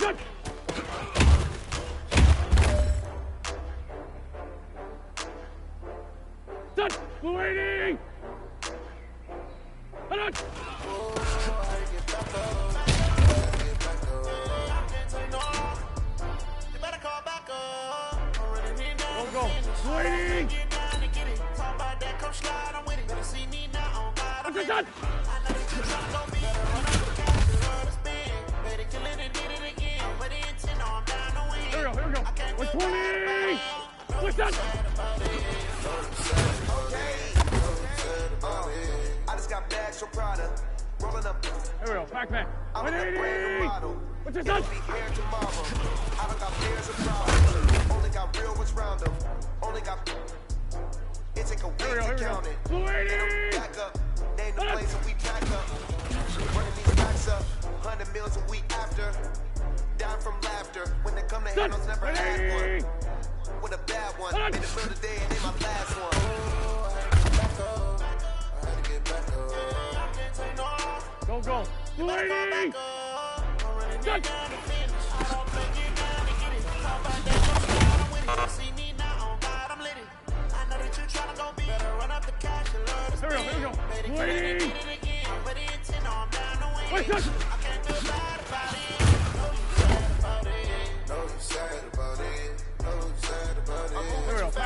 Shut! Shut! Waiting! Hold on! Go! Waiting! What's your shot? Here we go. 120! What's that? I just got bags from Prada. Rolling up. Here we go. Back. 180! What's your shot? I don't got bears or problems. Only got real ones round them. Only got. It take a week to count it. 280! Back up. Name the place and we pack up. Running these packs up. 100 meals a week after. Down from laughter. When they come to handles, never had one. With a bad one. In the middle of the day and they my last one. I had to get back up. Go. 280! Shut! Here we go. Waiting! Wait, shut! Here we go, back.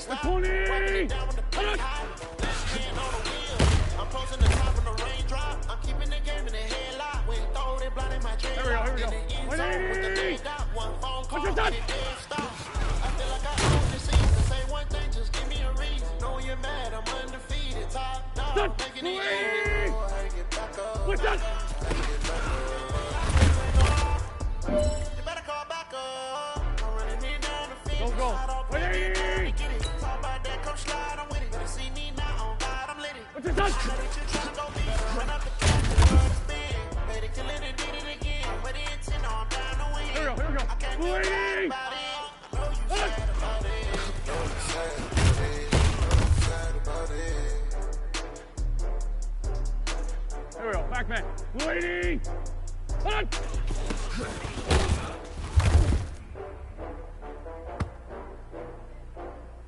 120! Hold on! I'm closing the top of the raindrop. I'm keeping the game in the headlock. When throw they blind in my dream. Here we go. 180! What's your shot? I feel like I own the season. Say one thing, just give me a reason. Know you're mad, I'm undefeated. Top dog, making it easy. What's that? You better call back up. I'm running me down the field. Go. 180! Talk about that, come slide, I'm with it. Better see me now, on God, I'm lit. What's your shot? Run up the cash, the world is big. Better kill it and did it again. But the intent, no, I'm down to win. Here we go. I can't do that Waiting! about it. I know you sad about it. Know you sad about it. Here we go, back. Waiting! Hold on!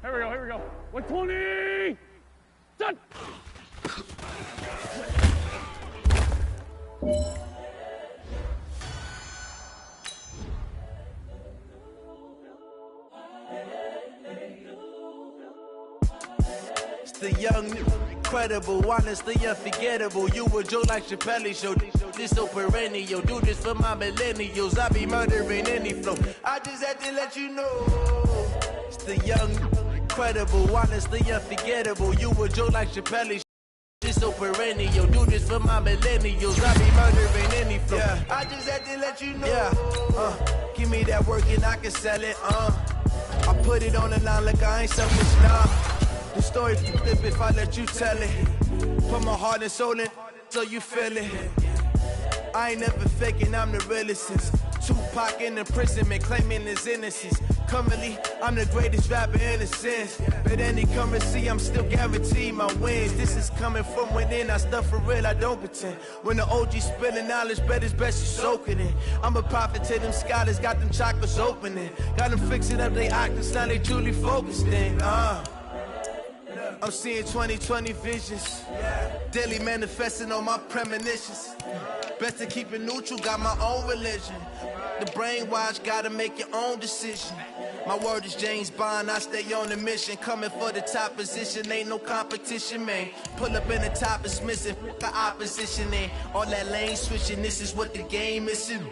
Here we go. 120! Shut! It's the young, incredible, honestly unforgettable. You a joke like Chappelle show. This so perennial. Do this for my millennials. I be murdering any flow. I just had to let you know. It's the young, incredible, honestly unforgettable. You a joke like Chappelle show. This so perennial. Do this for my millennials. I be murdering any flow. Yeah. I just had to let you know. Yeah. Give me that work and I can sell it. I put it on the line like I ain't selfish, nah. The story flip if I let you tell it. Put my heart and soul in so you feel it. I ain't never faking, I'm the realest since Tupac in imprisonment, claiming his innocence. Currently, I'm the greatest rapper in a sense. But any currency, I'm still guaranteed my wins. This is coming from within, I stuff for real, I don't pretend. When the OG spilling knowledge, bet it's best you soak it in. I'm a prophet to them scholars, got them chakras opening. Got them fixing up they octaves, now they truly focused in. I'm seeing 2020 visions. Daily manifesting on my premonitions. Best to keep it neutral, got my own religion. The brainwash, gotta make your own decision. My word is James Bond, I stay on the mission. Coming for the top position, ain't no competition, man. Pull up in the top, it's missing, the opposition in. All that lane switching, this is what the game is in.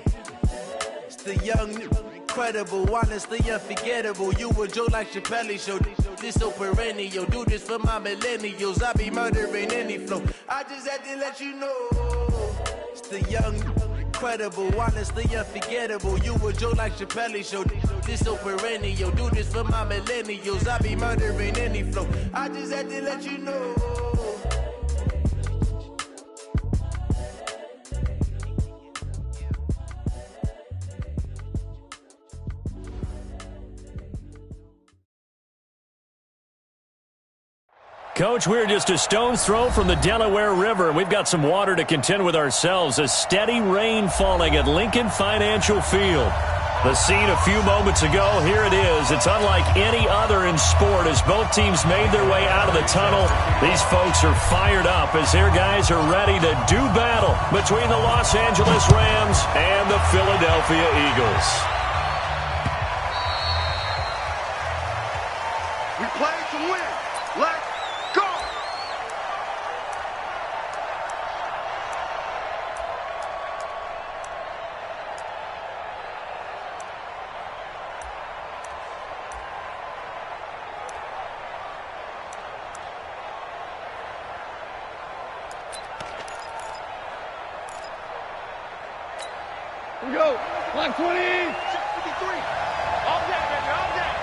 It's the young, incredible, honestly unforgettable. You a joke like Chappelle show. This so perennial. Do this for my millennials. I be murdering any flow. I just had to let you know. It's the young, incredible, honestly unforgettable. You a joke like Chappelle show. This so perennial. Do this for my millennials. I be murdering any flow. I just had to let you know. Coach, we're just a stone's throw from the Delaware River, and we've got some water to contend with ourselves. A steady rain falling at Lincoln Financial Field. The scene a few moments ago, here it is. It's unlike any other in sport as both teams made their way out of the tunnel. These folks are fired up as their guys are ready to do battle between the Los Angeles Rams and the Philadelphia Eagles. We play to win. Let's go! Here we go. Line 20. 53. All day, baby. All day.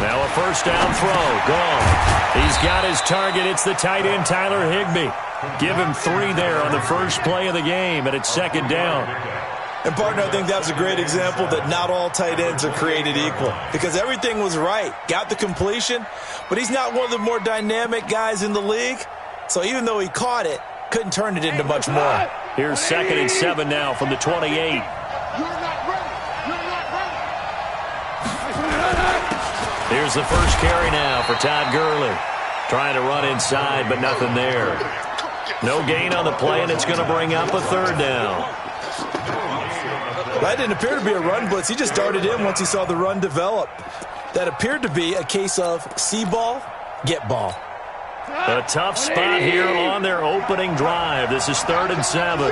Now a first down throw. Gone. He's got his target. It's the tight end, Tyler Higbee. Give him 3 there on the first play of the game, and it's second down. And, partner, I think that's a great example that not all tight ends are created equal because everything was right. Got the completion, but he's not one of the more dynamic guys in the league. So even though he caught it, couldn't turn it into much more. Here's 2nd and 7 now from the 28. You're not ready. You're not ready. Here's the first carry now for Todd Gurley. Trying to run inside, but nothing there. No gain on the play, and it's going to bring up a 3rd down. That didn't appear to be a run blitz. He just darted in once he saw the run develop. That appeared to be a case of see ball, get ball. A tough spot here on their opening drive. This is 3rd and 7.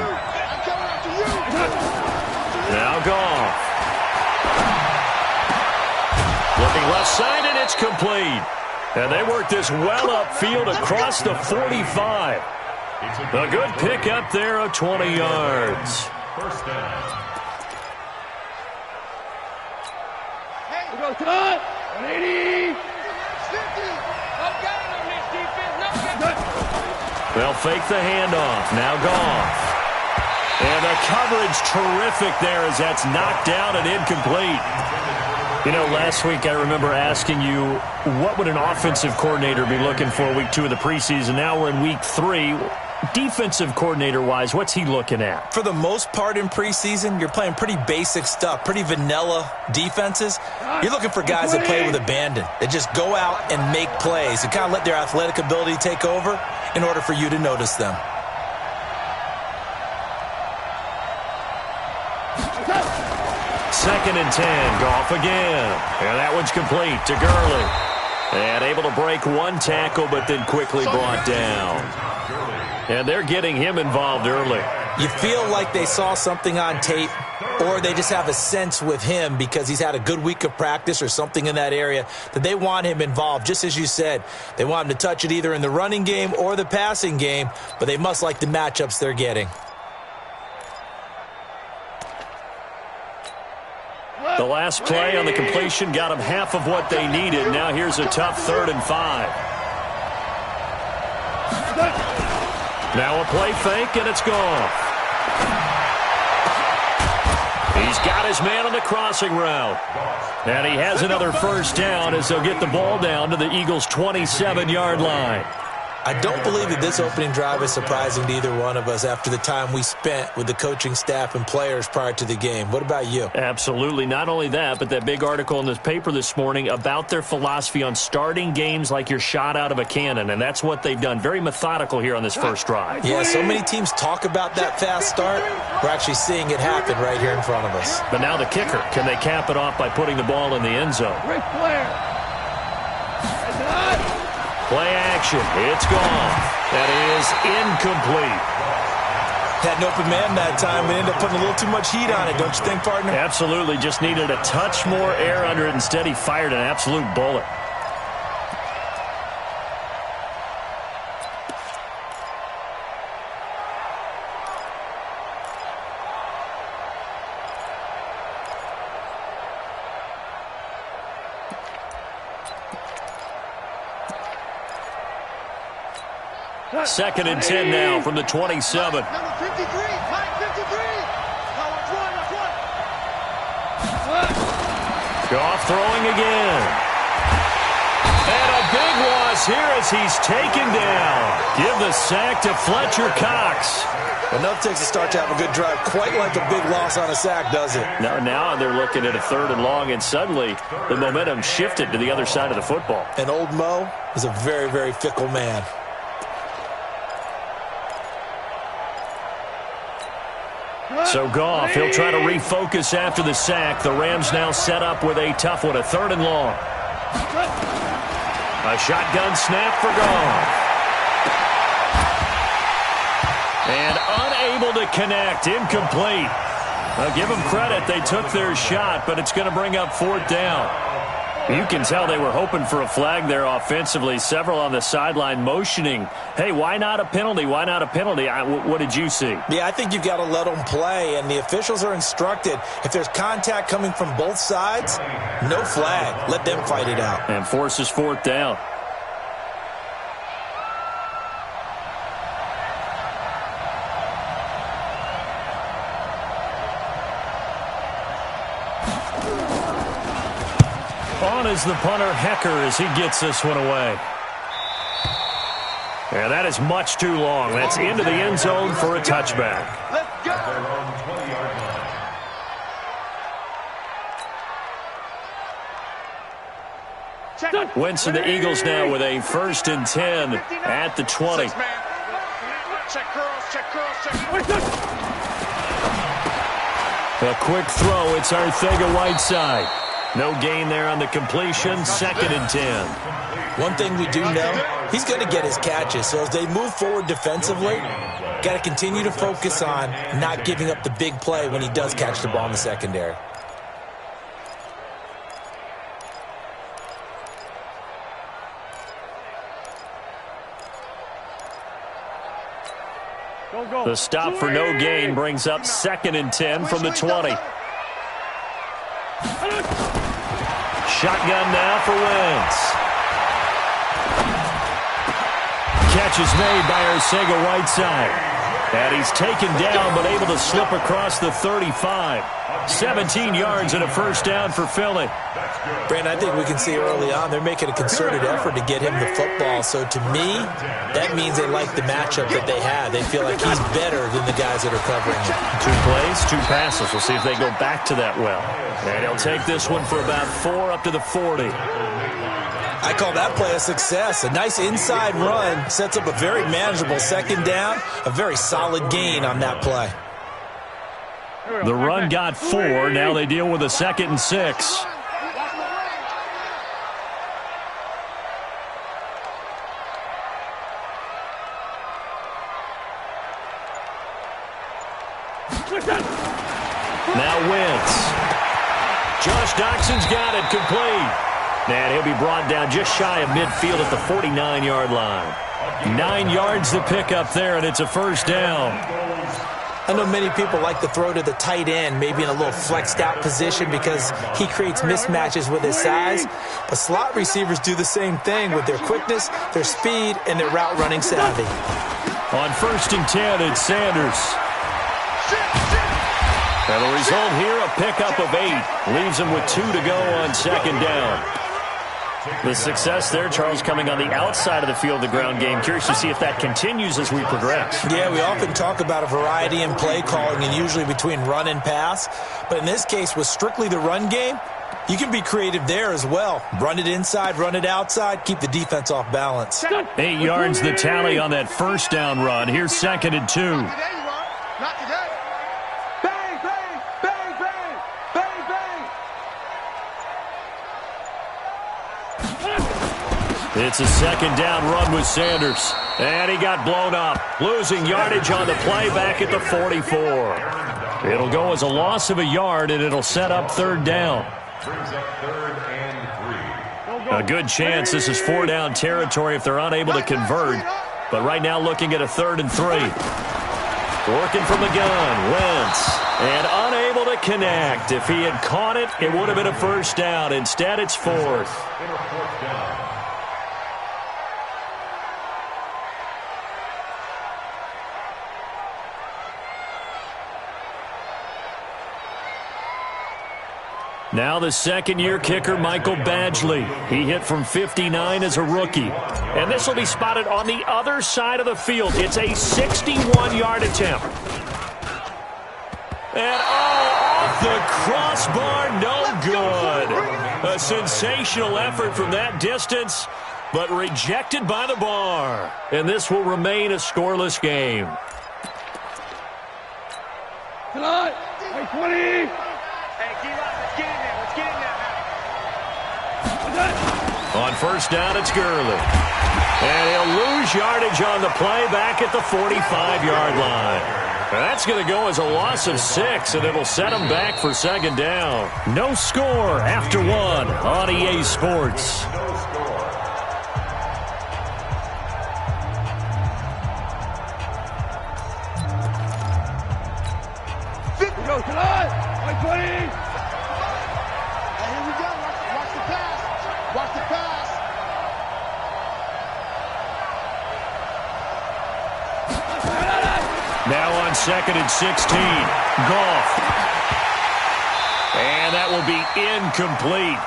Now Goff. Looking left side, and it's complete. And they work this well upfield across the 45. A good pick up there of 20 yards. First down. Hey, we go, Todd. 180. They'll fake the handoff. Now Goff. And the coverage terrific there as that's knocked down and incomplete. You know, last week I remember asking you, what would an offensive coordinator be looking for week 2 of the preseason? Now we're in week 3. Defensive coordinator-wise, what's he looking at? For the most part in preseason, you're playing pretty basic stuff, pretty vanilla defenses. You're looking for guys that play with abandon, that just go out and make plays and kind of let their athletic ability take over in order for you to notice them. Second and 10, Goff again. And that one's complete to Gurley. And able to break one tackle, but then quickly brought down. And they're getting him involved early. You feel like they saw something on tape, or they just have a sense with him because he's had a good week of practice or something in that area that they want him involved. Just as you said, they want him to touch it either in the running game or the passing game, but they must like the matchups they're getting. The last play on the completion got them half of what they needed. Now here's a tough 3rd and 5. Now a play fake, and it's gone. He's got his man on the crossing route. And he has another first down as they'll get the ball down to the Eagles' 27-yard line. I don't believe that this opening drive is surprising to either one of us after the time we spent with the coaching staff and players prior to the game. What about you? Absolutely. Not only that, but that big article in this paper this morning about their philosophy on starting games like you're shot out of a cannon, and that's what they've done. Very methodical here on this first drive. Yeah, so many teams talk about that fast start. We're actually seeing it happen right here in front of us. But now the kicker. Can they cap it off by putting the ball in the end zone? Great player. Play action. It's gone. That is incomplete. Had an open man that time, but ended up putting a little too much heat on it, don't you think, partner? Absolutely. Just needed a touch more air under it. Instead, he fired an absolute bullet. 2nd and 10 now from the 27. Number 53, Mike 53. Goff throwing again. And a big loss here as he's taken down. Give the sack to Fletcher Cox. Enough takes a start to have a good drive. Quite like a big loss on a sack, does it? Now they're looking at a 3rd and long, and suddenly the momentum shifted to the other side of the football. And old Mo is a very, very fickle man. So Goff, he'll try to refocus after the sack. The Rams now set up with a tough one, a 3rd and long. A shotgun snap for Goff. And unable to connect, incomplete. Now give them credit, they took their shot, but it's going to bring up 4th down. You can tell they were hoping for a flag there offensively. Several on the sideline motioning, hey, why not a penalty? Why not a penalty? What did you see? Yeah, I think you've got to let them play, and the officials are instructed. If there's contact coming from both sides, no flag. Let them fight it out. And forces 4th down. On is the punter, Hecker, as he gets this one away. And that is much too long. That's into the end zone for a touchback. Let's go. Wentz and the Eagles now with a 1st and 10 at the 20. Check curls, check curls, check. A quick throw. It's Arcega-Whiteside. No gain there on the completion. 2nd and 10. One thing we do know, he's going to get his catches. So as they move forward defensively, got to continue to focus on not giving up the big play when he does catch the ball in the secondary. The stop for no gain brings up 2nd and 10 from the 20. Shotgun now for Wentz. Catch is made by Arcega-Whiteside. And he's taken down but able to slip across the 35. 17 yards and a 1st down for Philly. Brandon, I think we can see early on they're making a concerted effort to get him the football. So to me, that means they like the matchup that they have. They feel like he's better than the guys that are covering him. 2 plays, 2 passes. We'll see if they go back to that well. And he'll take this one for about 4 up to the 40. I call that play a success. A nice inside run sets up a very manageable 2nd down. A very solid gain on that play. The run got 4. Now they deal with a 2nd and 6. Now Wentz. Josh Doxson's got it complete. And he'll be brought down just shy of midfield at the 49-yard line. 9 yards to pick up there, and it's a 1st down. I know many people like to throw to the tight end, maybe in a little flexed out position because he creates mismatches with his size. But slot receivers do the same thing with their quickness, their speed, and their route running savvy. On 1st and 10, it's Sanders. And the result here, a pickup of 8. Leaves him with 2 to go on 2nd down. The success there, Charles, coming on the outside of the field, the ground game. Curious to see if that continues as we progress. Yeah, we often talk about a variety in play calling and usually between run and pass. But in this case, with strictly the run game, you can be creative there as well. Run it inside, run it outside, keep the defense off balance. 8 yards the tally on that 1st down run. Here's 2nd and 2. Not today. Bang, bang, bang, bang, bang, bang. It's a 2nd down run with Sanders. And he got blown up. Losing yardage on the play back at the 44. It'll go as a loss of a yard, and it'll set up 3rd down. A good chance this is 4 down territory if they're unable to convert. But right now looking at a 3rd and 3. Working from the gun, Wentz. And unable to connect. If he had caught it, it would have been a 1st down. Instead, it's 4th. Now the second-year kicker, Michael Badgley. He hit from 59 as a rookie. And this will be spotted on the other side of the field. It's a 61-yard attempt. And off the crossbar, no good. A sensational effort from that distance, but rejected by the bar. And this will remain a scoreless game. Tonight, 20. On first down, it's Gurley. And he'll lose yardage on the play back at the 45-yard line. That's going to go as a loss of 6, and it'll set him back for second down. No score after 1 on EA Sports. Go tonight, 20. Here we go. Watch the pass. Watch the pass. Now on 2nd and 16, Goff. And that will be incomplete.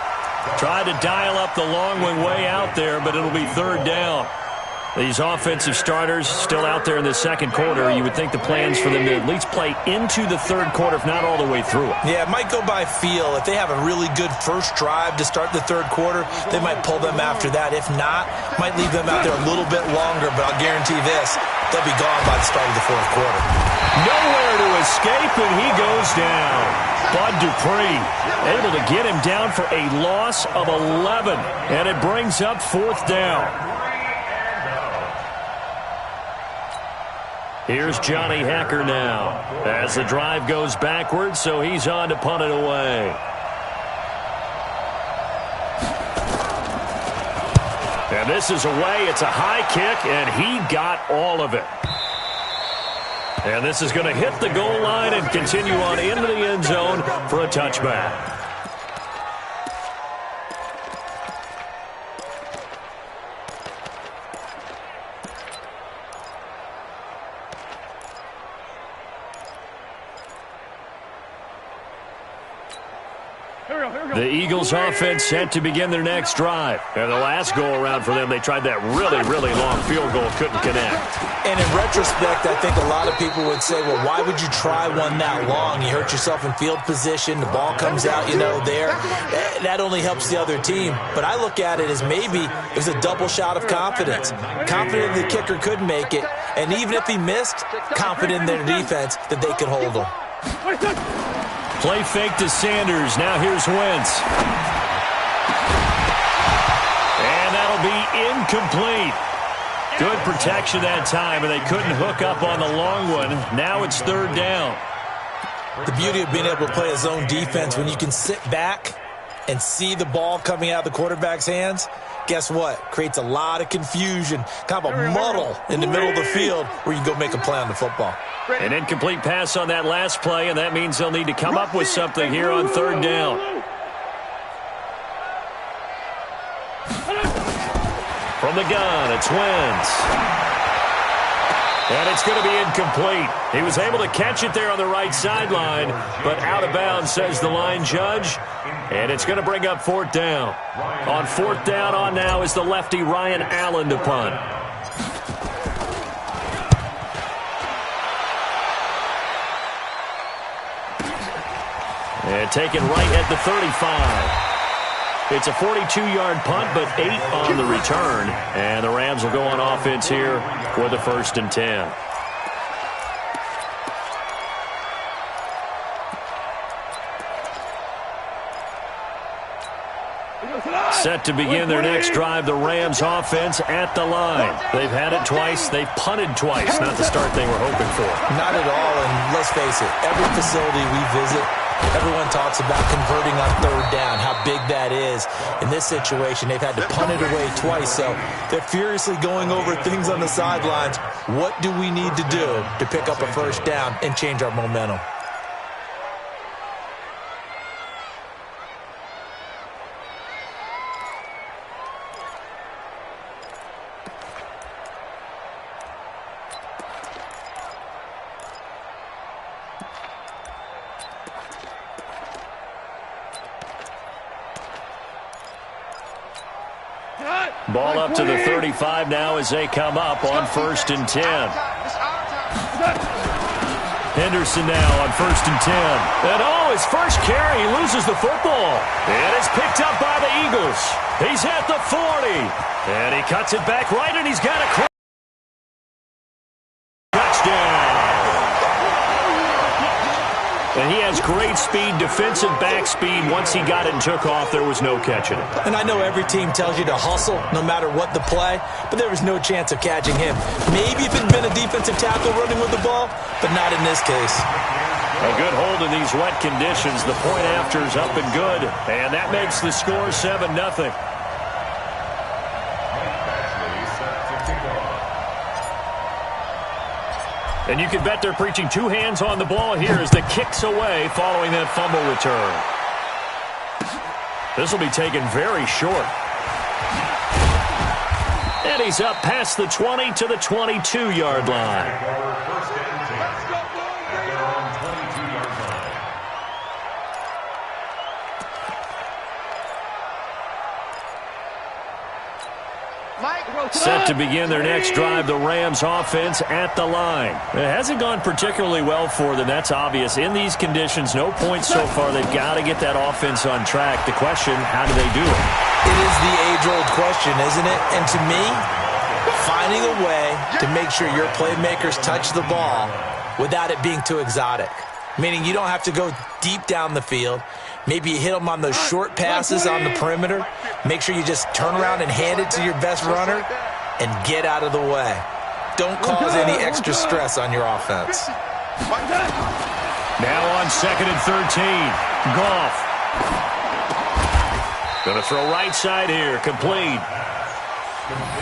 Tried to dial up the long one way out there, but it'll be third down. These offensive starters still out there in the second quarter. You would think the plans for them to at least play into the third quarter, if not all the way through it. Yeah, it might go by feel. If they have a really good first drive to start the third quarter, they might pull them after that. If not, might leave them out there a little bit longer, but I'll guarantee this, they'll be gone by the start of the fourth quarter. Nowhere to escape, and he goes down. Bud Dupree able to get him down for a loss of 11, and it brings up fourth down. Here's Johnny Hacker now as the drive goes backwards, so he's on to punt it away. And this is away. It's a high kick, and he got all of it. And this is going to hit the goal line and continue on into the end zone for a touchback. The Eagles offense set to begin their next drive. And the last go-around for them, they tried that really, really long field goal, couldn't connect. And in retrospect, I think a lot of people would say, well, why would you try one that long? You hurt yourself in field position. The ball comes out, there. That only helps the other team. But I look at it as maybe it was a double shot of confidence. Confident the kicker could make it. And even if he missed, confident in their defense that they could hold him. Play fake to Sanders. Now here's Wentz. And that'll be incomplete. Good protection that time, and they couldn't hook up on the long one. Now it's third down. The beauty of being able to play a zone defense, when you can sit back and see the ball coming out of the quarterback's hands, guess what? Creates a lot of confusion, kind of a muddle in the middle of the field where you can go make a play on the football. An incomplete pass on that last play, and that means they'll need to come up with something here on third down. From the gun, it's Wentz. And it's going to be incomplete. He was able to catch it there on the right sideline, but out of bounds, says the line judge. And it's going to bring up fourth down. On fourth down on now is the lefty Ryan Allen to punt. And taken right at the 35. It's a 42-yard punt, but 8 on the return. And the Rams will go on offense here for the 1st and 10. Set to begin their next drive, the Rams offense at the line. They've had it twice. They've punted twice. Not the start they were hoping for. Not at all, and let's face it, every facility we visit, everyone talks about converting on third down, how big that is. In this situation, they've had to punt it away twice, so they're furiously going over things on the sidelines. What do we need to do to pick up a first down and change our momentum? Ball up to the 35 now as they come up on 1st and 10. Henderson now on 1st and 10. And his first carry, he loses the football. And it's picked up by the Eagles. He's at the 40. And he cuts it back right, and he's got a touchdown. And he has great speed, defensive back speed. Once he got it and took off, there was no catching it. And I know every team tells you to hustle no matter what the play, but there was no chance of catching him. Maybe if it had been a defensive tackle running with the ball, but not in this case. A good hold in these wet conditions. The point after is up and good, and that makes the score 7-0. And you can bet they're preaching two hands on the ball here as the kick's away following that fumble return. This will be taken very short. And he's up past the 20 to the 22-yard line. Set to begin their next drive, the Rams offense at the line. It hasn't gone particularly well for them, that's obvious. In these conditions, no points so far. They've got to get that offense on track. The question, how do they do it? It is the age-old question, isn't it? And to me, finding a way to make sure your playmakers touch the ball without it being too exotic. Meaning you don't have to go deep down the field. Maybe you hit them on those short passes on the perimeter. Make sure you just turn around and hand it to your best runner and get out of the way. Don't cause any extra stress on your offense. Now on 2nd and 13. Goff. Going to throw right side here. Complete.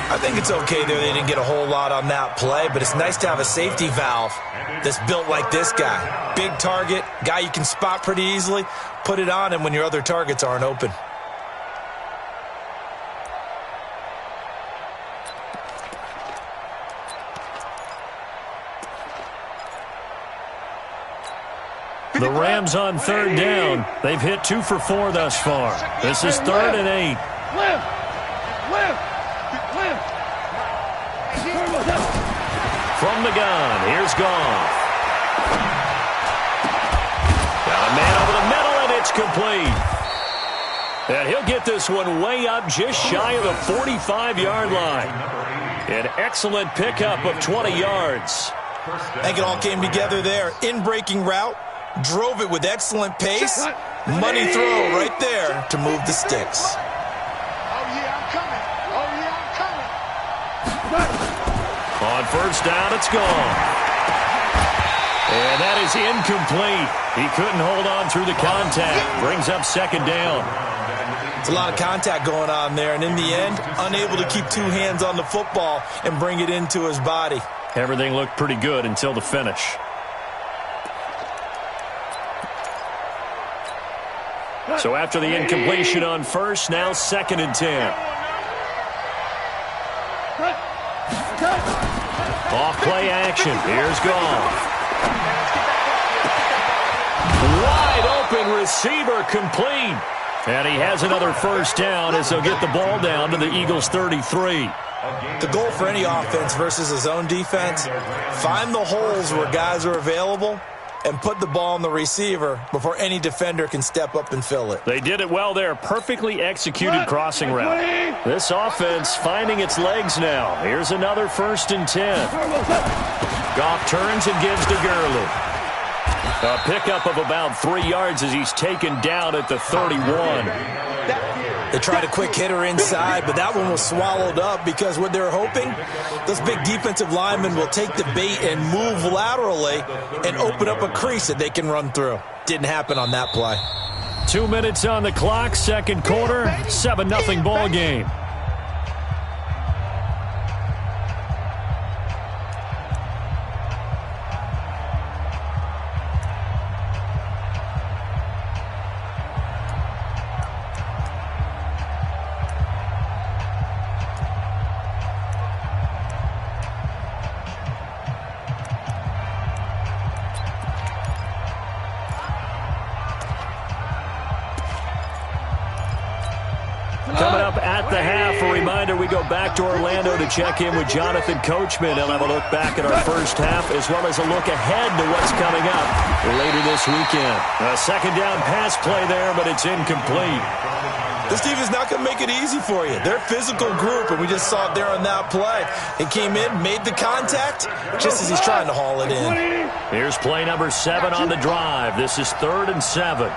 I think it's okay there. They didn't get a whole lot on that play, but it's nice to have a safety valve that's built like this guy. Big target, guy you can spot pretty easily. Put it on him when your other targets aren't open. The Rams on 3rd down. They've hit 2 for 4 thus far. This is 3rd and 8. From the gun, here's Goff. Got a man over the middle, and it's complete. And he'll get this one way up just shy of the 45-yard line. An excellent pickup of 20 yards. I think it all came together there. In-breaking route, drove it with excellent pace. Money throw right there to move the sticks. On 1st down, it's gone. And that is incomplete. He couldn't hold on through the contact. Brings up 2nd down. It's a lot of contact going on there, and in the end, unable to keep 2 hands on the football and bring it into his body. Everything looked pretty good until the finish. So after the incompletion on 1st, now 2nd and 10. Off play action. Here's Goff. Wide open receiver complete. And he has another 1st down as they'll get the ball down to the Eagles' 33. The goal for any offense versus his own defense, find the holes where guys are available and put the ball on the receiver before any defender can step up and fill it. They did it well there. Perfectly executed crossing route. This offense finding its legs now. Here's another 1st and 10. Goff turns and gives to Gurley. A pickup of about 3 yards as he's taken down at the 31. They tried a quick hitter inside, but that one was swallowed up because what they're hoping, those big defensive linemen will take the bait and move laterally and open up a crease that they can run through. Didn't happen on that play. 2 minutes on the clock, 2nd quarter, 7-0 ball game. Coming up at the half. reminder, we go back to Orlando to check in with Jonathan Coachman. He'll have a look back at our first half as well as a look ahead to what's coming up later this weekend. A second down pass play there, but it's incomplete. This team is not going to make it easy for you. They're a physical group, and we just saw it there on that play. He came in, made the contact, just as he's trying to haul it in. Here's play number 7 on the drive. This is 3rd and 7.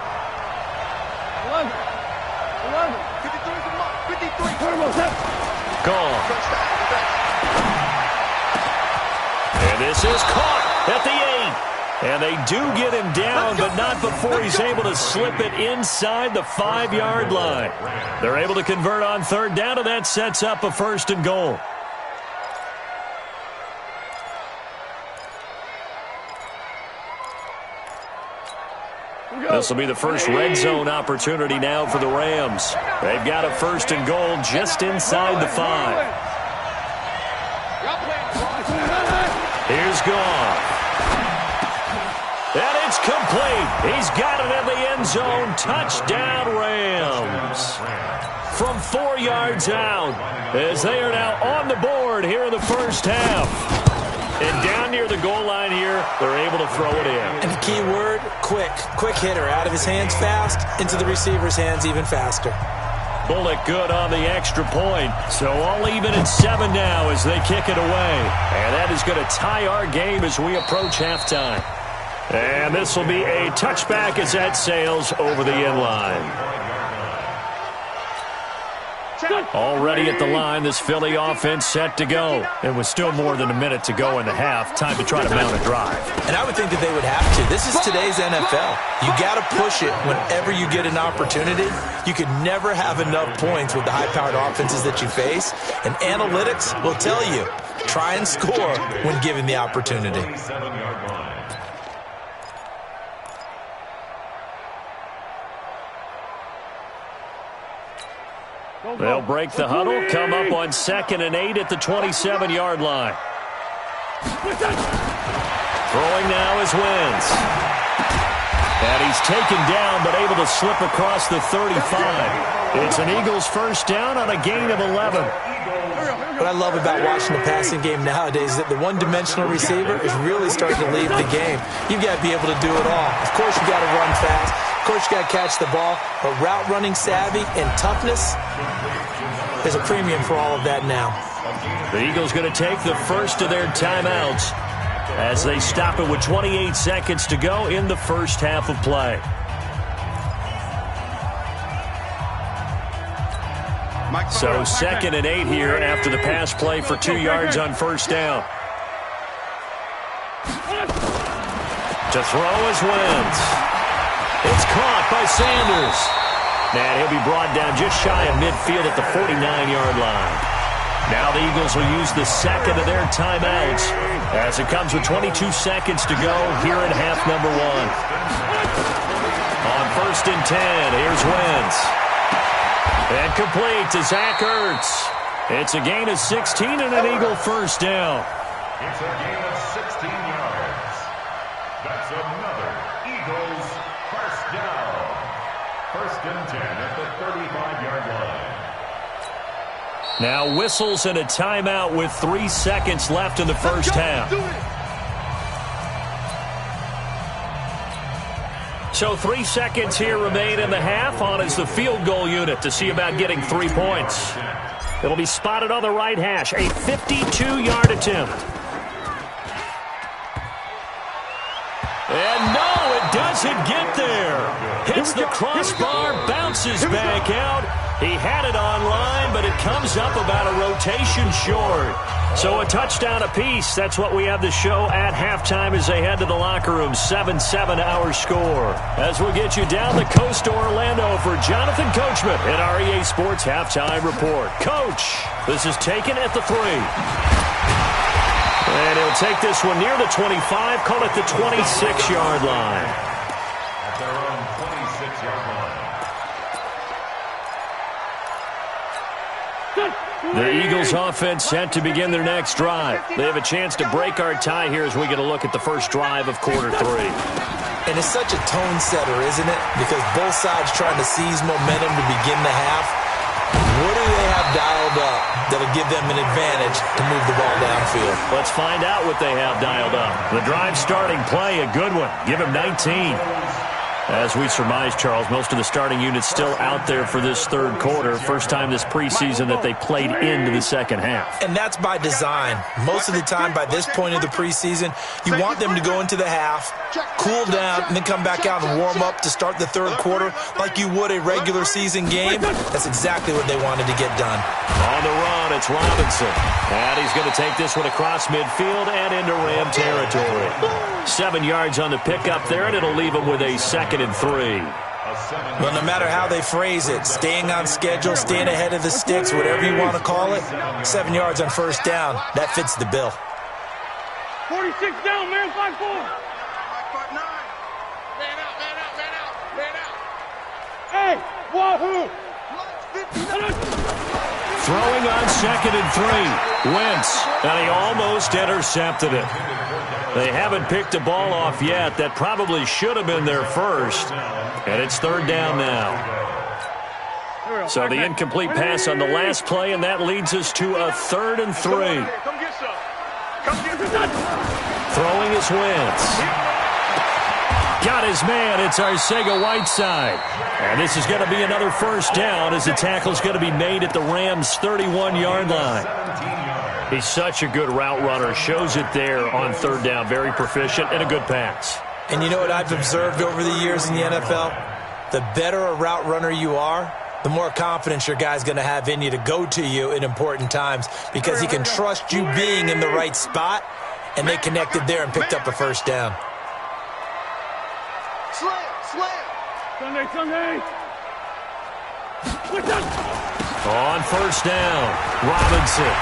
53. Gone. And this is caught at the 8. And they do get him down, but not before he's able to slip it inside the 5-yard line. They're able to convert on 3rd down, and that sets up a 1st and goal. This will be the first red zone opportunity now for the Rams. They've got a 1st and goal just inside the 5. Here's Goff. And it's complete. He's got it in the end zone. Touchdown, Rams. From 4 yards out, as they are now on the board here in the first half. And down near the goal line here, they're able to throw it in. And the key word, quick. Quick hitter. Out of his hands fast, into the receiver's hands even faster. Bullock good on the extra point. So all even at 7 now as they kick it away. And that is going to tie our game as we approach halftime. And this will be a touchback as that sails over the end line. Already at the line, this Philly offense set to go. And with still more than a minute to go in the half, time to try to mount a drive. And I would think that they would have to. This is today's NFL. You got to push it whenever you get an opportunity. You could never have enough points with the high-powered offenses that you face. And analytics will tell you, try and score when given the opportunity. They'll break the huddle, come up on 2nd and 8 at the 27-yard line. Throwing now is Wentz. And he's taken down but able to slip across the 35. It's an Eagles first down on a gain of 11. What I love about watching the passing game nowadays is that the one-dimensional receiver is really starting to leave the game. You've got to be able to do it all. Of course, you've got to run fast. Of course, you've got to catch the ball. But route running savvy and toughness is a premium for all of that now. The Eagles going to take the first of their timeouts as they stop it with 28 seconds to go in the first half of play. So 2nd and 8 here after the pass play for 2 yards on first down. To throw is Wentz. It's caught by Sanders. And he'll be brought down just shy of midfield at the 49-yard line. Now the Eagles will use the second of their timeouts as it comes with 22 seconds to go here in half number 1. On 1st and 10, here's Wentz. And complete to Zach Ertz. It's a gain of 16 and an Eagle first down. It's a gain of 16 yards. That's another Eagles first down. 1st and 10 at the 35-yard line. Now whistles and a timeout with 3 seconds left in the first half. So 3 seconds here remain in the half. On is the field goal unit to see about getting 3 points. It'll be spotted on the right hash. A 52-yard attempt. And no, it doesn't get there. Hits the crossbar, bounces back out. He had it online, but it comes up about a rotation short. So a touchdown apiece. That's what we have the show at halftime as they head to the locker room. 7-7 our score. As we'll get you down the coast to Orlando for Jonathan Coachman at our EA Sports Halftime Report. Coach, this is taken at the 3. And he'll take this one near the 25, call it the 26-yard line. At their own 26-yard line. The Eagles offense set to begin their next drive. They have a chance to break our tie here as we get a look at the first drive of quarter 3. And it's such a tone setter, isn't it? Because both sides trying to seize momentum to begin the half. What do they have dialed up that'll give them an advantage to move the ball downfield? Let's find out what they have dialed up. The drive starting play, a good one. Give him 19. As we surmise, Charles, most of the starting units still out there for this third quarter. First time this preseason that they played into the second half. And that's by design. Most of the time by this point of the preseason, you want them to go into the half, cool down, and then come back out and warm up to start the third quarter like you would a regular season game. That's exactly what they wanted to get done. On the run, it's Robinson. And he's going to take this one across midfield and into Ram territory. 7 yards on the pickup there, and it'll leave him with a 2nd and 3. Well, no matter how they phrase it, staying on schedule, staying ahead of the sticks, whatever you want to call it, 7 yards on first down, that fits the bill. 46 down, man, 5-4. Hey, wahoo! Throwing on 2nd and 3. Wentz, and he almost intercepted it. They haven't picked a ball off yet. That probably should have been their first. And it's 3rd down now. So the incomplete pass on the last play, and that leads us to a 3rd and 3. Throwing is Wentz. Got his man. It's Arcega-Whiteside. And this is going to be another first down as the tackle's going to be made at the Rams' 31-yard line. He's such a good route runner. Shows it there on 3rd down. Very proficient and a good pass. And you know what I've observed over the years in the NFL? The better a route runner you are, the more confidence your guy's going to have in you to go to you in important times because he can trust you being in the right spot, and they connected there and picked up a first down. Sunday. On first down, Robinson.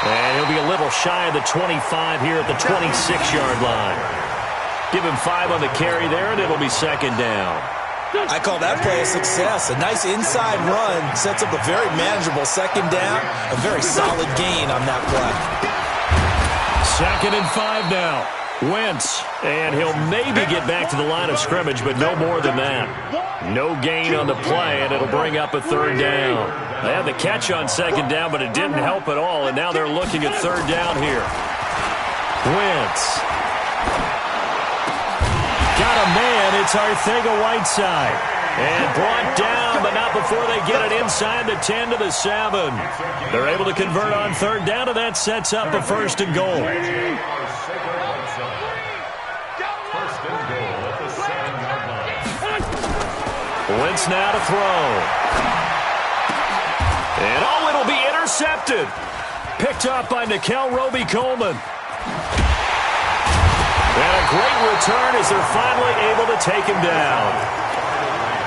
And he'll be a little shy of the 25 here at the 26-yard line. Give him 5 on the carry there, and it'll be 2nd down. I call that play a success. A nice inside run sets up a very manageable 2nd down. A very solid gain on that play. 2nd and 5 now. Wentz, and he'll maybe get back to the line of scrimmage, but no more than that. No gain on the play, and it'll bring up a 3rd down. They had the catch on 2nd down, but it didn't help at all, and now they're looking at 3rd down here. Wentz. Got a man. It's Arcega-Whiteside. And brought down, but not before they get it inside the 10 to the 7. They're able to convert on 3rd down, and that sets up a 1st and goal. Wentz now to throw. And it'll be intercepted. Picked up by Nickel Roby-Coleman. And a great return as they're finally able to take him down.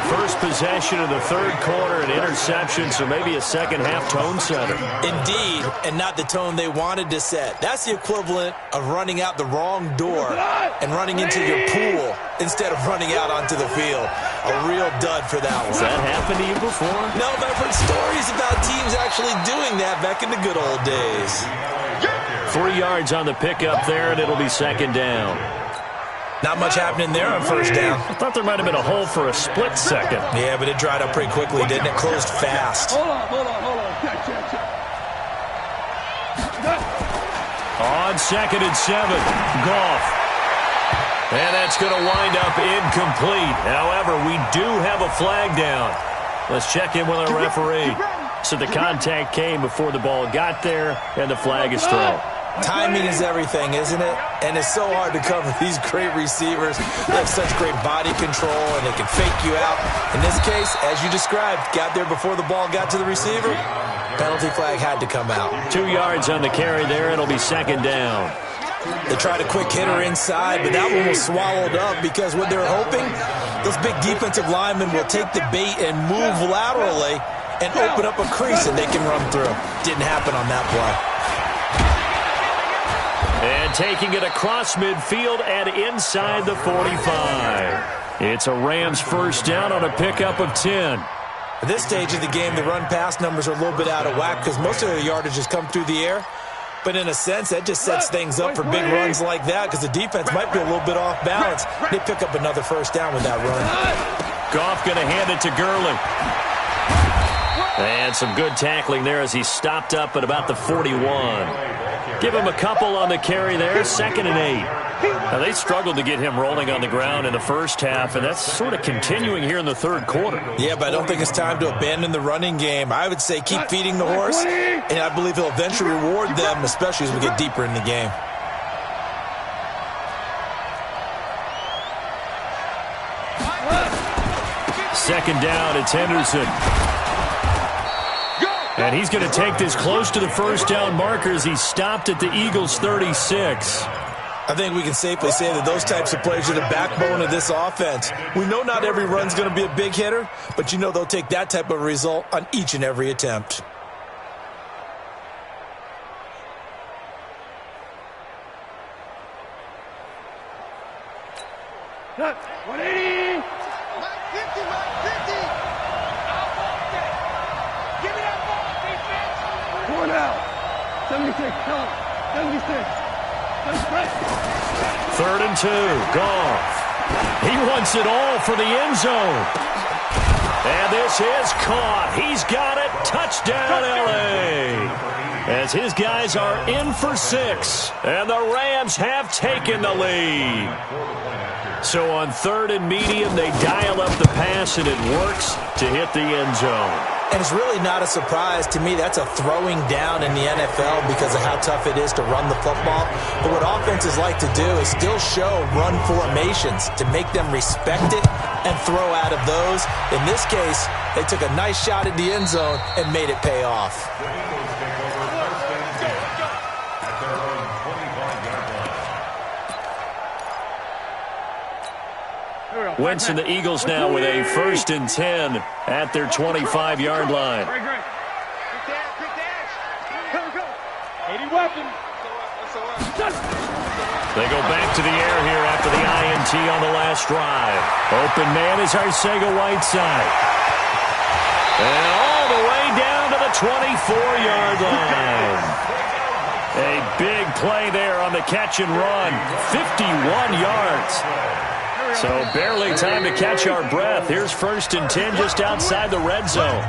First possession of the third quarter, an interception, so maybe a second-half tone setter. Indeed, and not the tone they wanted to set. That's the equivalent of running out the wrong door and running into your pool instead of running out onto the field. A real dud for that one. Has that happened to you before? No, but I've heard stories about teams actually doing that back in the good old days. 3 yards on the pickup there, and it'll be 2nd down. Not much happening there on first down. I thought there might have been a hole for a split second. Yeah, but it dried up pretty quickly, didn't it? Closed fast. Hold on. On 2nd and 7, Goff. And that's going to wind up incomplete. However, we do have a flag down. Let's check in with our referee. So the contact came before the ball got there, and the flag is thrown. Timing is everything, isn't it? And it's so hard to cover these great receivers. They have such great body control, and they can fake you out. In this case, as you described, got there before the ball got to the receiver. Penalty flag had to come out. 2 yards on the carry there. It'll be 2nd down. They tried a quick hitter inside, but that one was swallowed up because what they're hoping, those big defensive linemen will take the bait and move laterally and open up a crease that they can run through. Didn't happen on that play. And taking it across midfield and inside the 45. It's a Rams first down on a pickup of 10. At this stage of the game, the run-pass numbers are a little bit out of whack because most of their yardage has come through the air. But in a sense, that just sets things up for big runs like that because the defense might be a little bit off balance. They pick up another first down with that run. Goff going to hand it to Gurley. And some good tackling there as he stopped up at about the 41. Give him a couple on the carry there, 2nd and 8. Now, they struggled to get him rolling on the ground in the first half, and that's sort of continuing here in the third quarter. Yeah, but I don't think it's time to abandon the running game. I would say keep feeding the horse, and I believe he'll eventually reward them, especially as we get deeper in the game. Second down, it's Henderson. And he's going to take this close to the first down marker as he stopped at the Eagles' 36. I think we can safely say that those types of plays are the backbone of this offense. We know not every run's going to be a big hitter, but you know they'll take that type of result on each and every attempt. Cut. 180. 50, 50. Give me that ball, defense. Four now. 76. Tell him. 76. Let's press. 3rd and 2. Goff. He wants it all for the end zone. And this is caught. He's got it. Touchdown, L.A. As his guys are in for 6. And the Rams have taken the lead. So on 3rd and medium, they dial up the pass, and it works to hit the end zone. And it's really not a surprise to me. That's a throwing down in the NFL because of how tough it is to run the football. But what offenses like to do is still show run formations to make them respect it and throw out of those. In this case, they took a nice shot at the end zone and made it pay off. Wentz and the Eagles now with a 1st and 10 at their 25-yard line. Great. Quick dash. Go. 80 weapon. They go back to the air here after the INT on the last drive. Open man is Arcega-Whiteside. And all the way down to the 24-yard line. A big play there on the catch and run. 51 yards. So barely time to catch our breath. Here's 1st and 10 just outside the red zone.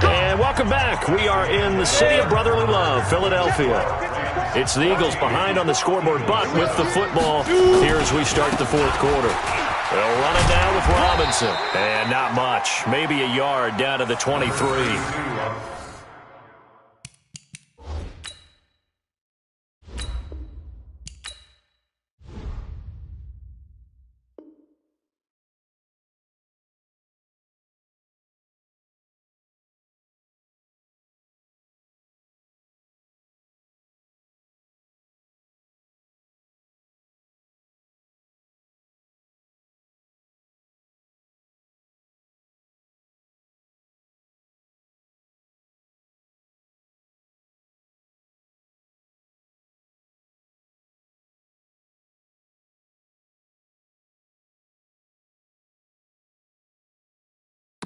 And welcome back. We are in the city of brotherly love, Philadelphia. It's the Eagles behind on the scoreboard, but with the football here as we start the 4th quarter. They'll run it now with Robinson. And not much. Maybe a yard down to the 23.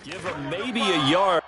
Give him maybe a yard.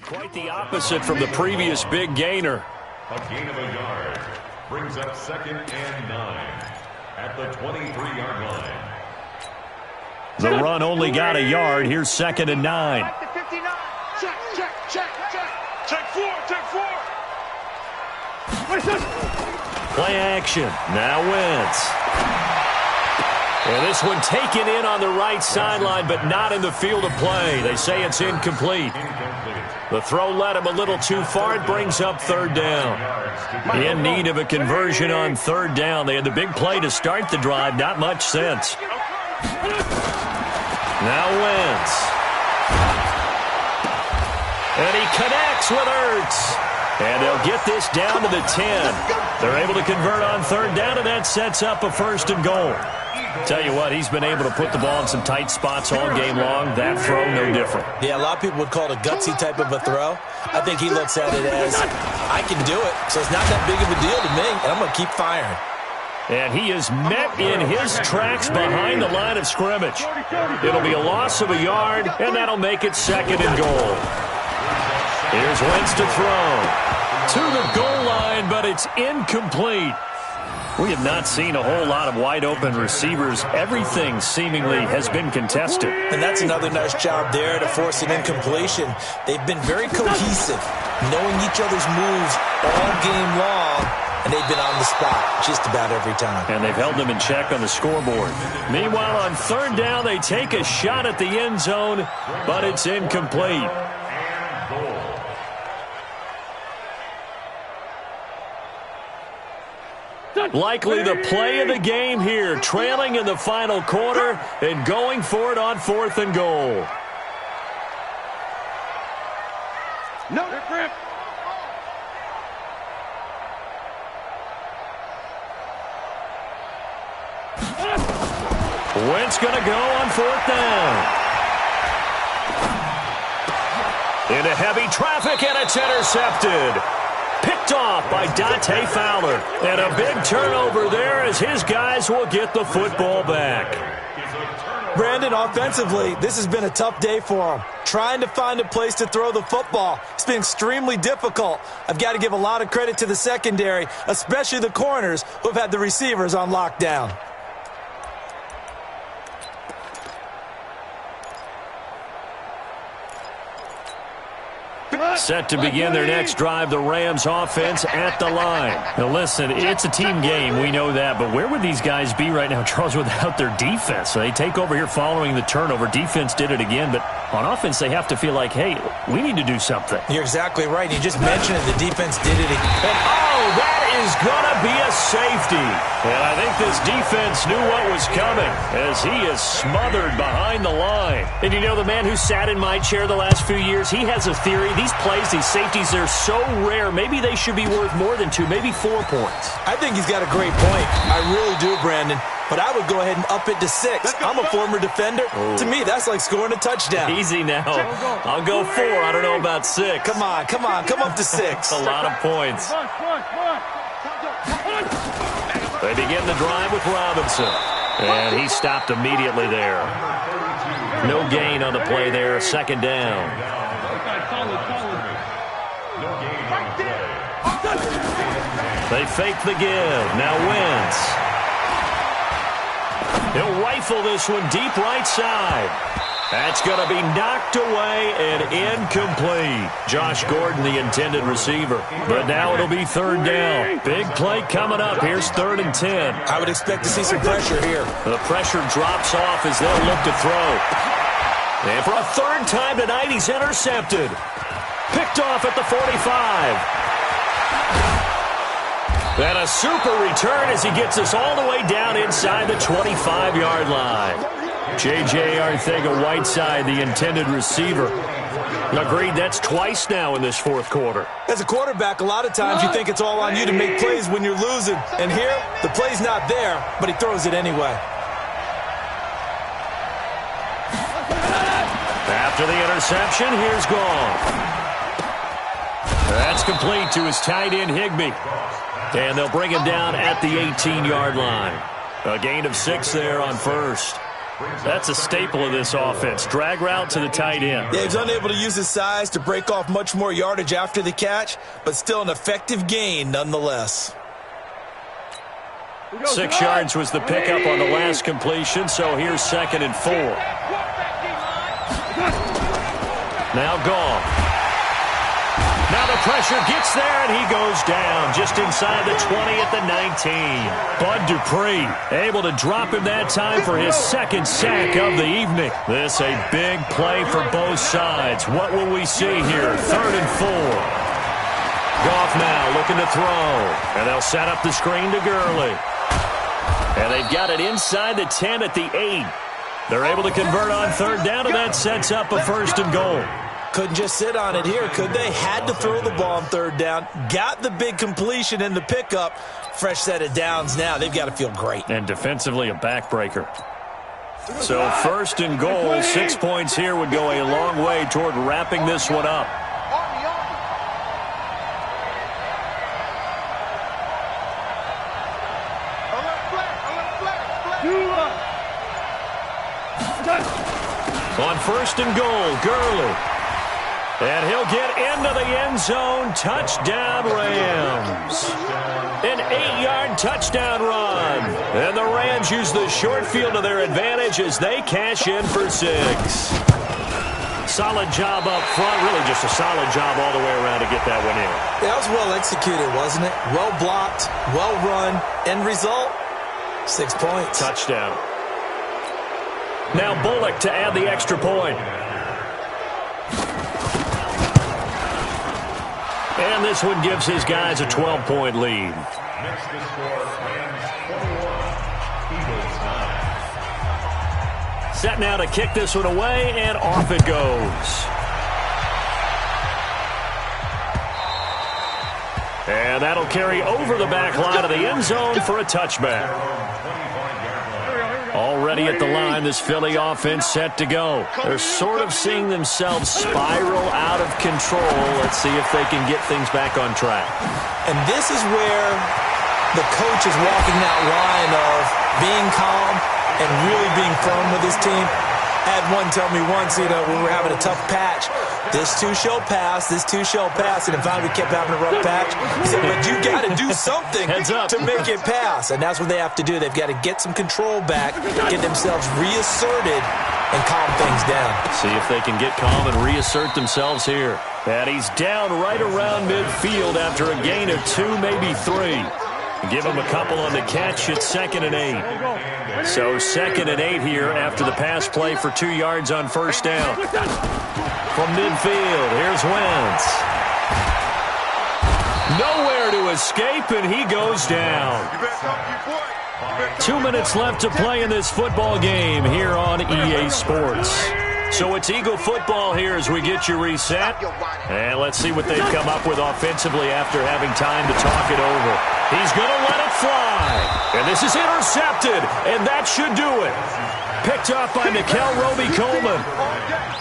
Quite the opposite from the previous big gainer. A gain of a yard brings up 2nd and 9 at the 23-yard line. The run only got a yard. Here's 2nd and 9. Back to 59. Check. Check 4. Play action. Now Wentz. And this one taken in on the right sideline, but not in the field of play. They say it's incomplete. The throw led him a little too far. It brings up 3rd down. In need of a conversion on 3rd down. They had the big play to start the drive. Not much sense. Now Wentz. And he connects with Ertz. And they'll get this down to the 10. They're able to convert on third down, and that sets up a 1st and goal. Tell you what, he's been able to put the ball in some tight spots all game long. That throw, no different. Yeah, a lot of people would call it a gutsy type of a throw. I think he looks at it as, I can do it, so it's not that big of a deal to me, and I'm going to keep firing. And he is met in his tracks behind the line of scrimmage. It'll be a loss of a yard, and that'll make it 2nd and goal. Here's Wentz to throw. To the goal line, but it's incomplete. We have not seen a whole lot of wide-open receivers. Everything seemingly has been contested. And that's another nice job there to force an incompletion. They've been very cohesive, knowing each other's moves all game long, and they've been on the spot just about every time. And they've held them in check on the scoreboard. Meanwhile, on third down, they take a shot at the end zone, but it's incomplete. Likely the play of the game here, trailing in the final quarter and going for it on 4th and goal. No grip. Wentz going to go on 4th down. Into heavy traffic, and it's intercepted. Picked off by Dante Fowler. And a big turnover there as his guys will get the football back. Brandon, offensively, this has been a tough day for him. Trying to find a place to throw the football. It's been extremely difficult. I've got to give a lot of credit to the secondary, especially the corners who have had the receivers on lockdown. Set to begin their next drive, the Rams offense at the line. Now listen, it's a team game, we know that, but where would these guys be right now, Charles, without their defense? So they take over here following the turnover. Defense did it again, but on offense they have to feel like, hey, we need to do something. You're exactly right. You just mentioned it. The defense did it again. And, oh, that is going to be a safety. And I think this defense knew what was coming as he is smothered behind the line. And you know, the man who sat in my chair the last few years, he has a theory. These plays, these safeties, they're so rare. Maybe they should be worth more than 2, maybe 4 points. I think he's got a great point. I really do, Brandon. But I would go ahead and up it to 6. I'm a former defender. To me, that's like scoring a touchdown. Easy now. I'll go 4. I don't know about 6. Come on. Come up to 6. A lot of points. They begin the drive with Robinson. And he stopped immediately there. No gain on the play there. 2nd down. They fake the give. Now Wentz. He'll rifle this one deep right side. That's going to be knocked away and incomplete. Josh Gordon, the intended receiver. But now it'll be 3rd down. Big play coming up. Here's 3rd and 10. I would expect to see some pressure here. The pressure drops off as they'll look to throw. And for a 3rd time tonight, he's intercepted. Picked off at the 45. And a super return as he gets us all the way down inside the 25-yard line. J.J. Arcega-Whiteside, the intended receiver. Agreed, that's twice now in this 4th quarter. As a quarterback, a lot of times you think it's all on you to make plays when you're losing. And here, the play's not there, but he throws it anyway. After the interception, here's Gone. That's complete to his tight end, Higbee. And they'll bring him down at the 18-yard line. A gain of 6 there on 1st. That's a staple of this offense. Drag route to the tight end. Yeah, he's unable to use his size to break off much more yardage after the catch, but still an effective gain nonetheless. 6 yards was the pickup on the last completion, so here's 2nd and 4. Now Gone. Now the pressure gets there, and he goes down just inside the 20 at the 19. Bud Dupree able to drop him that time for his 2nd sack of the evening. This a big play for both sides. What will we see here? 3rd and 4. Goff now looking to throw, and they'll set up the screen to Gurley. And they've got it inside the 10 at the 8. They're able to convert on 3rd down, and that sets up a 1st and goal. Couldn't just sit on it here, could they? Had to throw the ball on third down. Got the big completion in the pickup. Fresh set of downs now. They've got to feel great. And defensively, a backbreaker. So first and goal, 6 points here would go a long way toward wrapping this one up. On first and goal, Gurley. And he'll get into the end zone. Touchdown, Rams. An 8-yard touchdown run. And the Rams use the short field to their advantage as they cash in for 6. Solid job up front. Really just a solid job all the way around to get that one in. Yeah, that was well executed, wasn't it? Well blocked, well run. End result, 6 points. Touchdown. Now Bullock to add the extra point. And this one gives his guys a 12-point lead. Next to score, Rams 21, Eagles 9. Set now to kick this one away, and off it goes. And that'll carry over the back line of the end zone for a touchback. Already at the line, this Philly offense set to go. They're sort of seeing themselves spiral out of control. Let's see if they can get things back on track. And this is where the coach is walking that line of being calm and really being firm with his team. I had one tell me once, we were having a tough patch. This too shall pass, this too shall pass. And in fact, we kept having a rough patch. He said, but you got to do something to make it pass. And that's what they have to do. They've got to get some control back, get themselves reasserted, and calm things down. See if they can get calm and reassert themselves here. And he's down right around midfield after a gain of 2, maybe 3. Give him a couple on the catch. It's 2nd and 8. So 2nd and 8 here after the pass play for 2 yards on first down. From midfield, here's Wentz. Nowhere to escape, and he goes down. 2 minutes left to play in this football game here on EA Sports. So it's Eagle football here as we get you reset. And let's see what they've come up with offensively after having time to talk it over. He's going to let it fly. And this is intercepted, and that should do it. Picked up by Nickel Roby-Coleman.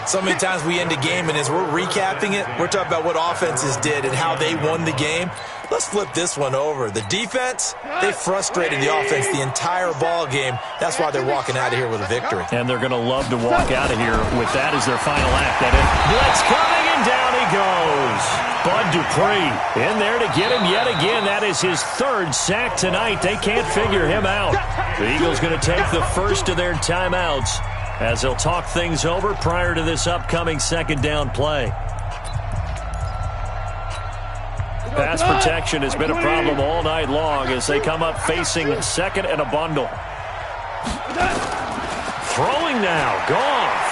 So many times we end a game, and as we're recapping it, we're talking about what offenses did and how they won the game. Let's flip this one over. The defense, they frustrated the offense the entire ball game. That's why they're walking out of here with a victory. And they're going to love to walk out of here with that as their final act. That blitz coming, and down he goes. Bud Dupree in there to get him yet again. That is his 3rd sack tonight. They can't figure him out. The Eagles going to take the first of their timeouts as they'll talk things over prior to this upcoming 2nd down play. Pass protection has been a problem all night long as they come up facing 2nd and a bundle. Throwing now, Goff.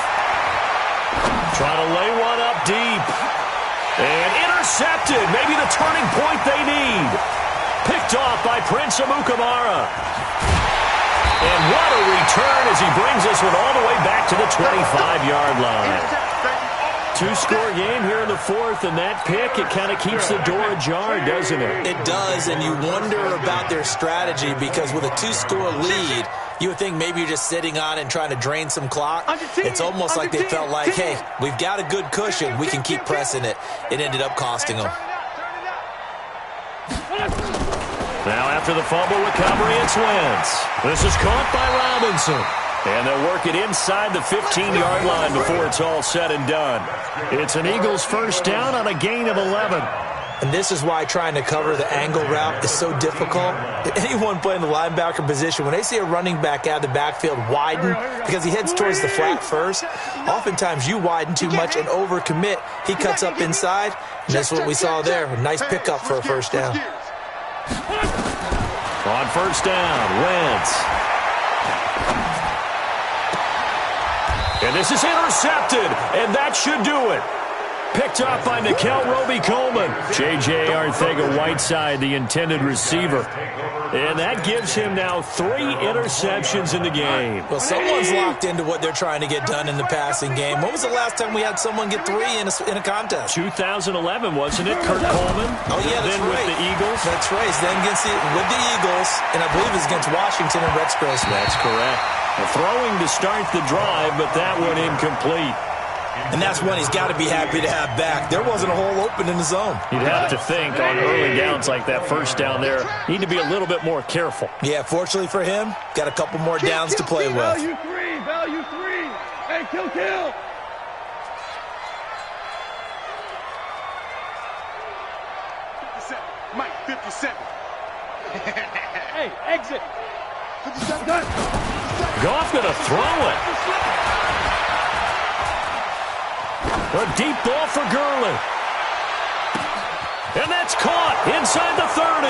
Trying to lay one up deep. And intercepted, maybe the turning point they need. Picked off by Prince Amukamara. And what a return as he brings this one all the way back to the 25-yard line. 2-score game here in the 4th, and that pick, it kind of keeps the door ajar, doesn't it? It does, and you wonder about their strategy because with a 2-score lead, you would think maybe you're just sitting on it and trying to drain some clock. It's almost like they felt like, hey, we've got a good cushion. We can keep pressing it. It ended up costing them. Now after the fumble recovery, it's Wentz. This is caught by Robinson. And they'll work it inside the 15-yard line before it's all said and done. It's an Eagles first down on a gain of 11. And this is why trying to cover the angle route is so difficult. Anyone playing the linebacker position, when they see a running back out of the backfield widen, because he heads towards the flat first, oftentimes you widen too much and overcommit. He cuts up inside, and that's what we saw there. A nice pickup for a first down. On first down, Wentz. And this is intercepted, and that should do it. Picked off by Nickel Roby-Coleman. J.J. Arcega-Whiteside, the intended receiver. And that gives him now 3 interceptions in the game. Well, someone's locked into what they're trying to get done in the passing game. When was the last time we had someone get 3 in a contest? 2011, wasn't it? Kurt Coleman? Oh, yeah, that's then right. with the Eagles. That's right. Then with the Eagles, and I believe it's against Washington and Rex Grossman. That's correct. A throwing to start the drive, but that one incomplete. And that's one he's got to be happy to have back. There wasn't a hole open in the zone. You'd have to think on early downs like that first down there, need to be a little bit more careful. Yeah, fortunately for him, got a couple more downs to play with. Value 3. Hey, kill. 57. Mike, 57. Hey, exit. 57. Goff going to throw it. A deep ball for Gurley. And that's caught inside the 30.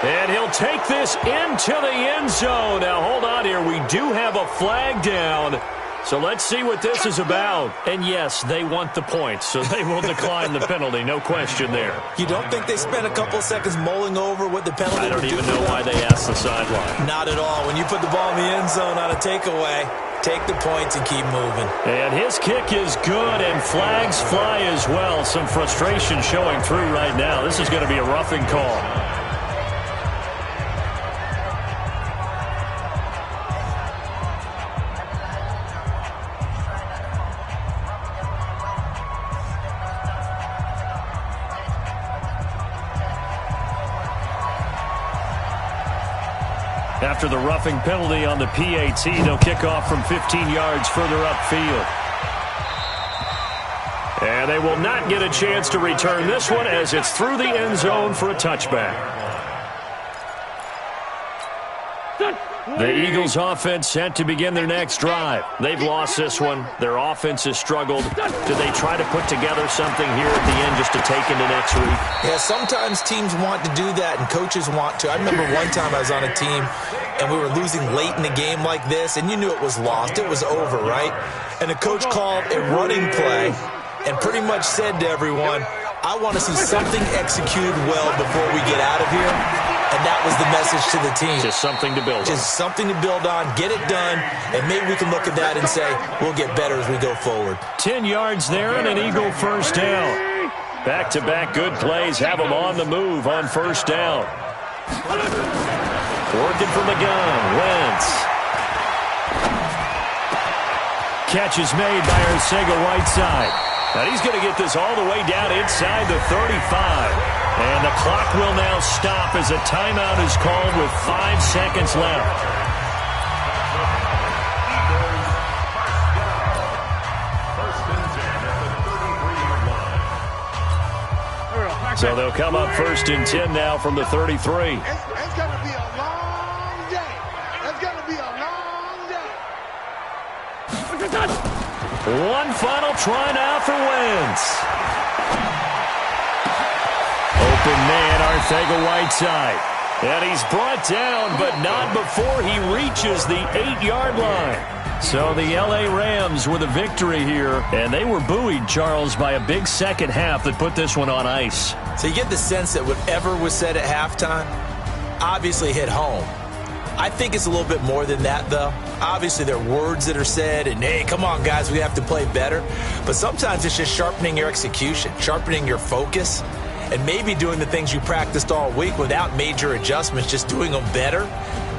And he'll take this into the end zone. Now, hold on here. We do have a flag down. So let's see what this is about. And, yes, they want the points, so they will decline the penalty. No question there. You don't think they spent a couple of seconds mulling over what the penalty I would don't do even for know them? why they asked the sideline. Not at all. When you put the ball in the end zone on a takeaway, take the points and keep moving. And his kick is good, and flags fly as well. Some frustration showing through right now. This is going to be a roughing call. After the roughing penalty on the PAT, they'll kick off from 15 yards further upfield. And they will not get a chance to return this one as it's through the end zone for a touchback. The Eagles offense set to begin their next drive. They've lost this one. Their offense has struggled. Do they try to put together something here at the end just to take into next week? Yeah, sometimes teams want to do that and coaches want to. I remember one time I was on a team and we were losing late in a game like this, and you knew it was lost. It was over, right? And the coach called a running play and pretty much said to everyone, I want to see something executed well before we get out of here. And that was the message to the team. Just something to build on. Just something to build on, get it done, and maybe we can look at that and say, we'll get better as we go forward. 10 yards there and an Eagle first down. Back-to-back good plays have them on the move on first down. Working from the gun, Wentz. Catch is made by Arcega-Whiteside. And he's going to get this all the way down inside the 35. And the clock will now stop as a timeout is called with 5 seconds left. So they'll come up 1st and 10 now from the 33. It's going to be a long day. It's going to be a long day. One final try now for Wentz. Open man, Arcega-Whiteside. And he's brought down, but not before he reaches the 8-yard line. So the L.A. Rams with a victory here. And they were buoyed, Charles, by a big second half that put this one on ice. So you get the sense that whatever was said at halftime obviously hit home. I think it's a little bit more than that, though. Obviously, there are words that are said, and, hey, come on, guys, we have to play better. But sometimes it's just sharpening your execution, sharpening your focus, and maybe doing the things you practiced all week without major adjustments, just doing them better.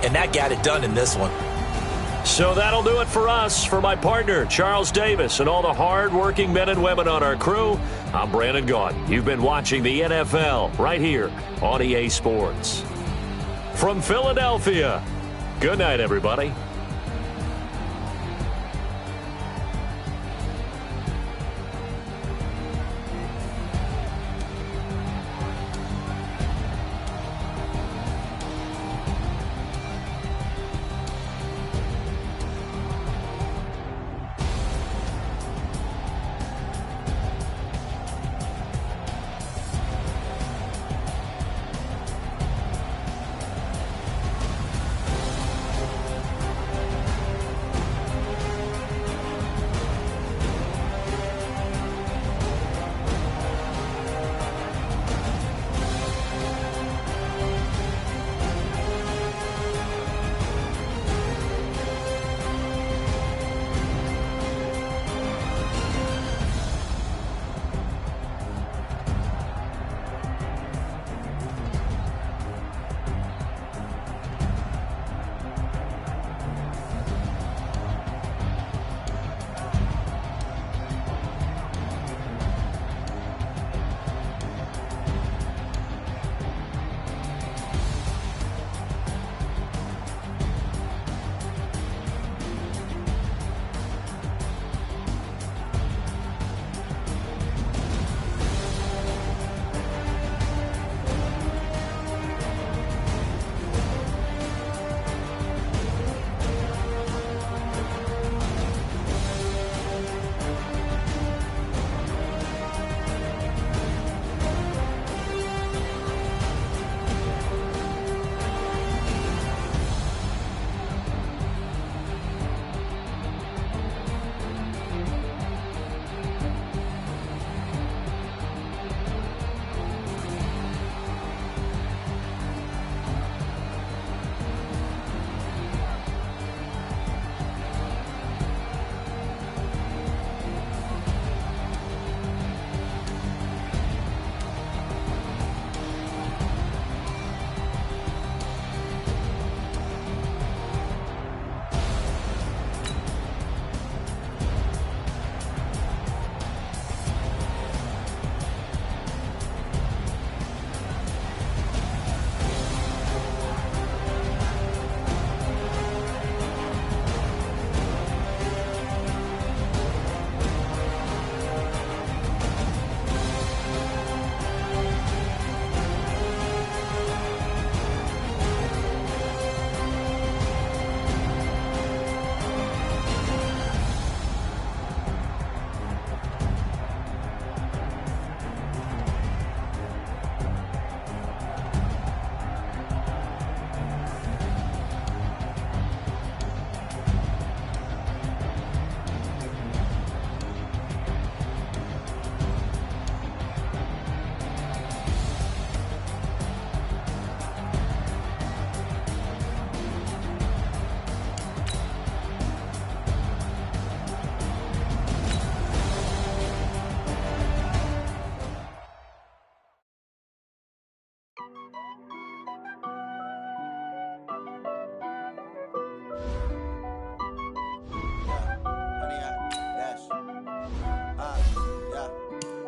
And that got it done in this one. So that'll do it for us. For my partner, Charles Davis, and all the hard-working men and women on our crew, I'm Brandon Gaudin. You've been watching the NFL right here on EA Sports. From Philadelphia, good night, everybody.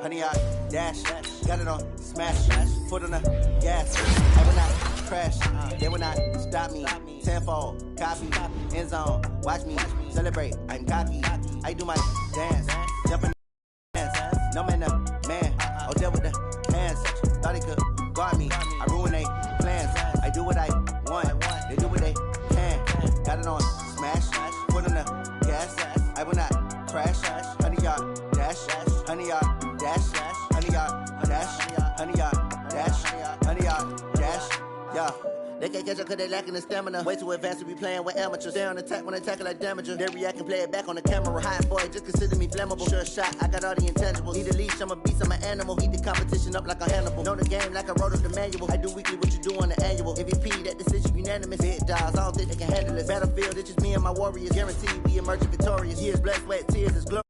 Honey, I dash, got it on smash, foot on the gas. I will not crash, they will not stop me. Tenfold, copy, end zone, watch me celebrate. I'm cocky, I do my dance, jumping dance. No man, man, oh there with the hands. Thought he could guard me, I ruin they plans. I do what I want, they do what they can. Got it on smash, foot on the gas. I will not crash, honey, y'all dash, honey, y'all dash, honey, y'all dash, honey, y'all dash, honey, y'all dash, yeah. They can't catch up cause they lacking the stamina. Way too advanced to be playing with amateurs. Stay on attack when attack like damager. They react and play it back on the camera. Hot boy, just consider me flammable. Sure shot, I got all the intangibles. Need a leash, I'm a beast, I'm an animal. Eat the competition up like a Hannibal. Know the game like I wrote up the manual. I do weekly what you do on the annual. MVP, that decision unanimous. Big dogs, I don't think they can handle it. Battlefield, it's just me and my warriors. Guaranteed we emerging victorious. Years, blood, sweat, tears, is glorious.